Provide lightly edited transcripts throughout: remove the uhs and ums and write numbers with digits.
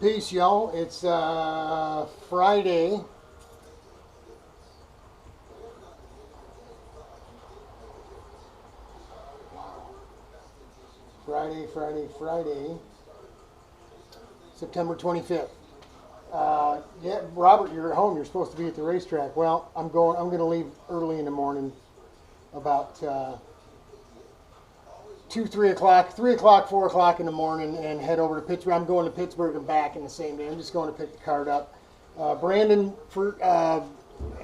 Peace, yo. It's Friday. Friday. September 25th. Yeah, Robert, you're at home. You're supposed to be at the racetrack. Well, I'm going to leave early in the morning, about 2, 3 o'clock, 4 o'clock in the morning, and head over to Pittsburgh. I'm going to Pittsburgh and back in the same day. I'm just going to pick the cart up. Brandon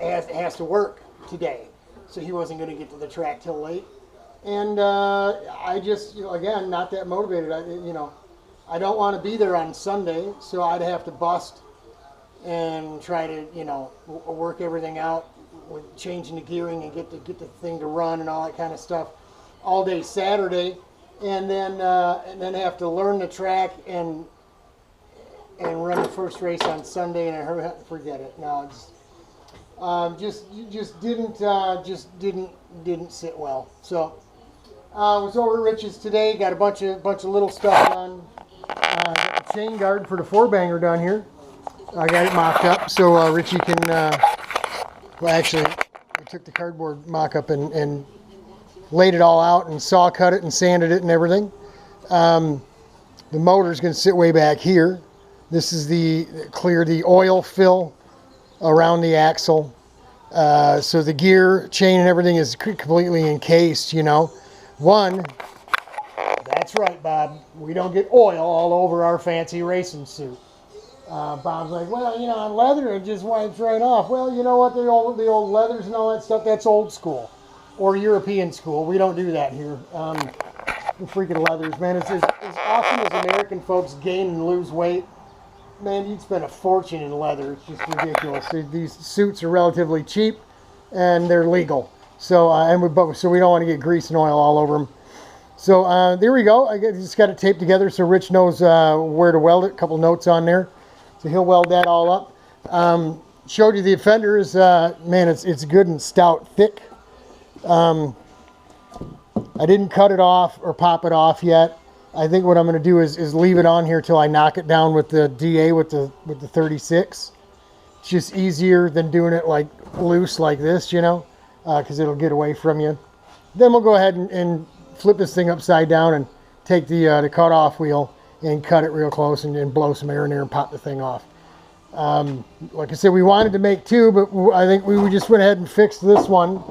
has to work today, so he wasn't going to get to the track till late. And I just, again, not that motivated. I don't want to be there on Sunday, so I'd have to bust and try to, work everything out with changing the gearing and get the thing to run and all that kind of stuff all day Saturday, and then have to learn the track and run the first race on Sunday, and forget it. No, just didn't sit well. So was over at Rich's today. Got a bunch of little stuff done. Got the chain guard for the 4-banger down here. I got it mocked up so Richie can. Well, actually, I took the cardboard mock-up and laid it all out and saw cut it and sanded it and everything. The motor's going to sit way back here. This is clear the oil fill around the axle. So the gear, chain, and everything is completely encased, That's right, Bob. We don't get oil all over our fancy racing suit. Bob's like, well, on leather it just wipes right off. Well, you know what? The old leathers and all that stuff, that's old school. Or European school. We don't do that here. The freaking leathers, man. It's as often as American folks gain and lose weight, man, you'd spend a fortune in leather. It's just ridiculous. These suits are relatively cheap, and they're legal. So so we don't want to get grease and oil all over them. So there we go. I just got it taped together so Rich knows where to weld it. A couple notes on there. So he'll weld that all up. Showed you the fenders. Man, it's good and stout, thick. I didn't cut it off or pop it off yet. I think what I'm going to do is leave it on here till I knock it down with the DA with the 36. It's just easier than doing it like loose like this, because it'll get away from you. Then we'll go ahead and flip this thing upside down and take the cut off wheel and cut it real close and blow some air in there and pop the thing off. Like I said, we wanted to make 2, but I think we just went ahead and fixed this one.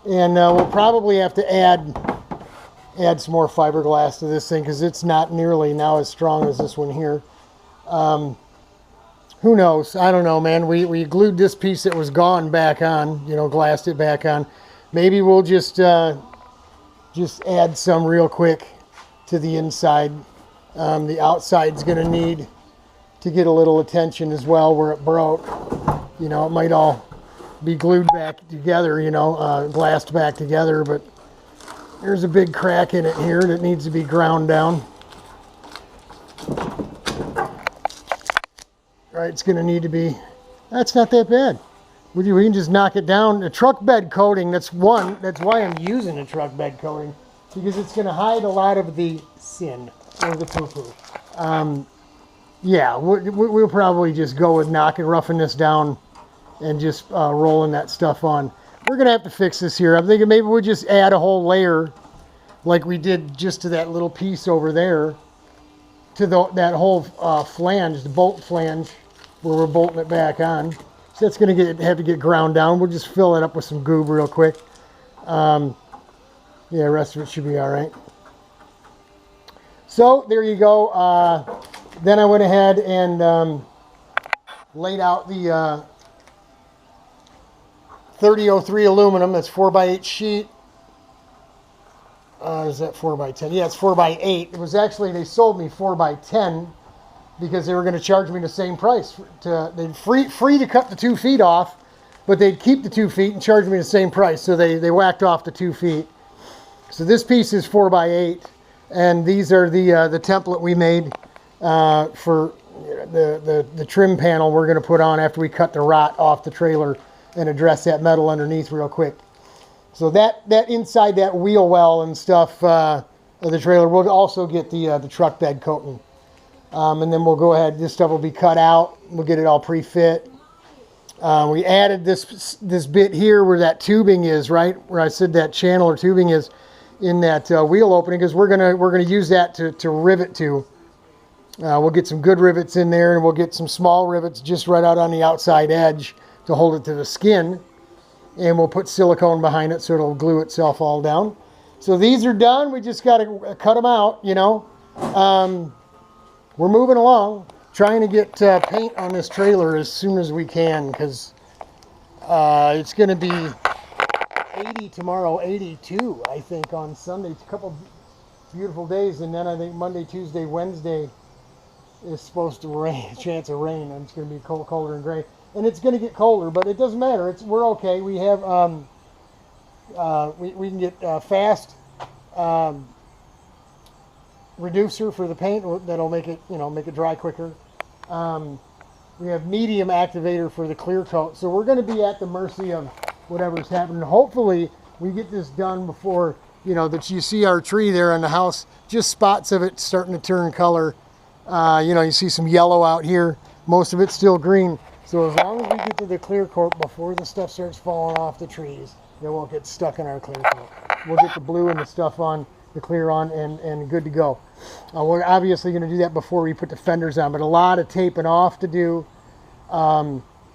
And we'll probably have to add some more fiberglass to this thing because it's not nearly now as strong as this one here. Who knows? I don't know, man. We glued this piece that was gone back on, glassed it back on. Maybe we'll just add some real quick to the inside. The outside's going to need to get a little attention as well where it broke. It might all be glued back together, glassed back together, but there's a big crack in it here that needs to be ground down. Right, it's going to need to be, that's not that bad. We can just knock it down. A truck bed coating, that's why I'm using a truck bed coating, because it's going to hide a lot of the sin, or the poo-poo. Yeah, we'll probably just go with roughing this down and just rolling that stuff on. We're going to have to fix this here. I'm thinking maybe we'll just add a whole layer like we did just to that little piece over there, to that whole flange, the bolt flange, where we're bolting it back on. So that's going to have to get ground down. We'll just fill it up with some goob real quick. Yeah, the rest of it should be all right. So there you go. Then I went ahead and laid out the 3003 aluminum. That's 4x8 sheet. Is that 4x10? Yeah, it's 4x8. It was actually, they sold me 4x10 because they were going to charge me the same price. They'd free to cut the 2 feet off, but they'd keep the 2 feet and charge me the same price. So they whacked off the 2 feet. So this piece is 4x8, and these are the template we made for the trim panel we're going to put on after we cut the rot off the trailer and address that metal underneath real quick. So that inside that wheel well and stuff of the trailer, we'll also get the truck bed coating And then we'll go ahead, this stuff will be cut out. We'll get it all pre-fit. We added this bit here where that tubing is, right? Where I said that channel or tubing is in that wheel opening, because we're gonna use that to rivet to. We'll get some good rivets in there, and we'll get some small rivets just right out on the outside edge to hold it to the skin. And we'll put silicone behind it so it'll glue itself all down. So these are done. We just got to cut them out, you know. We're moving along, trying to get paint on this trailer as soon as we can, because it's going to be 80 tomorrow, 82, I think, on Sunday. It's a couple beautiful days, and then I think Monday, Tuesday, Wednesday is supposed to rain, chance of rain, and it's going to be colder and gray. And it's going to get colder, but it doesn't matter. We're okay. We have we can get fast reducer for the paint that'll make it, you know, make it dry quicker. We have medium activator for the clear coat. So we're going to be at the mercy of whatever's happening. Hopefully we get this done before, you know, that you see our tree there in the house, just spots of it starting to turn color. You know, you see some yellow out here. Most of it's still green. So as long as we get to the clear coat before the stuff starts falling off the trees, they won't get stuck in our clear coat. We'll get the blue and the stuff on, the clear on, and good to go. We're obviously going to do that before we put the fenders on, but a lot of taping off to do.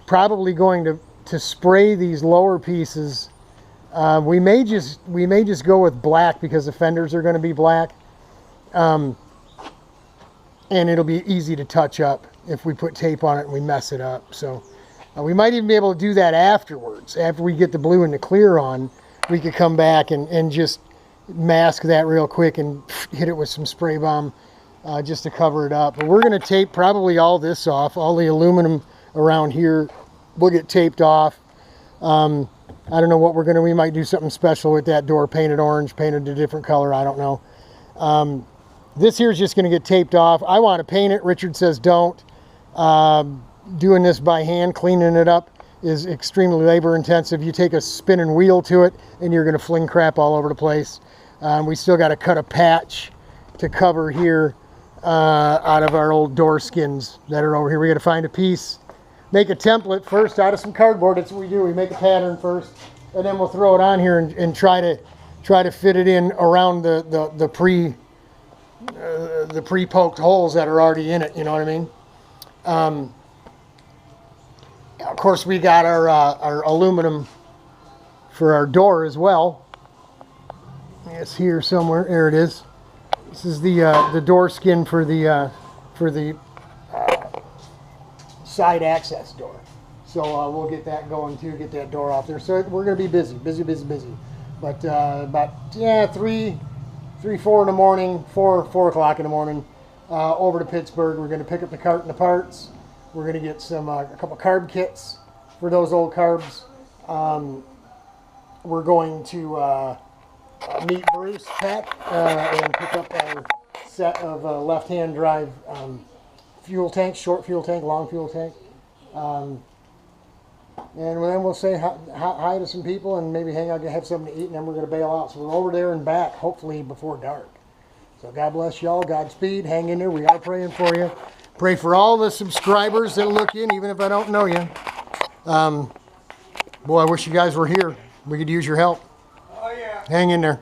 Probably going to spray these lower pieces. We may just go with black because the fenders are going to be black, and it'll be easy to touch up if we put tape on it and we mess it up. So we might even be able to do that afterwards. After we get the blue and the clear on, we could come back and just mask that real quick and hit it with some spray bomb just to cover it up. But we're going to tape probably all this off. All the aluminum around here will get taped off. I don't know what we might do something special with that door, painted orange, painted a different color, I don't know. This here is just going to get taped off. I want to paint it. Richard says don't. Doing this by hand, cleaning it up, is extremely labor intensive. You take a spinning wheel to it and you're going to fling crap all over the place. We still got to cut a patch to cover here out of our old door skins that are over here. We got to find a piece, make a template first out of some cardboard. That's what we do. We make a pattern first, and then we'll throw it on here and try to fit it in around the pre-poked holes that are already in it. You know what I mean? Of course, we got our aluminum for our door as well. It's here somewhere. There it is. This is the door skin for the side access door. So we'll get that going too. Get that door off there. So we're going to be busy. But about 3, 4 in the morning, 4 o'clock in the morning, over to Pittsburgh. We're going to pick up the cart and the parts. We're going to get some a couple carb kits for those old carbs. We're going to meet Bruce Peck and pick up our set of left-hand drive fuel tanks, short fuel tank, long fuel tank. And then we'll say hi to some people and maybe hang out and have something to eat, and then we're going to bail out. So we're over there and back, hopefully before dark. So God bless y'all. Godspeed. Hang in there. We are praying for you. Pray for all the subscribers that look in, even if I don't know you. Boy, I wish you guys were here. We could use your help. Oh, yeah. Hang in there.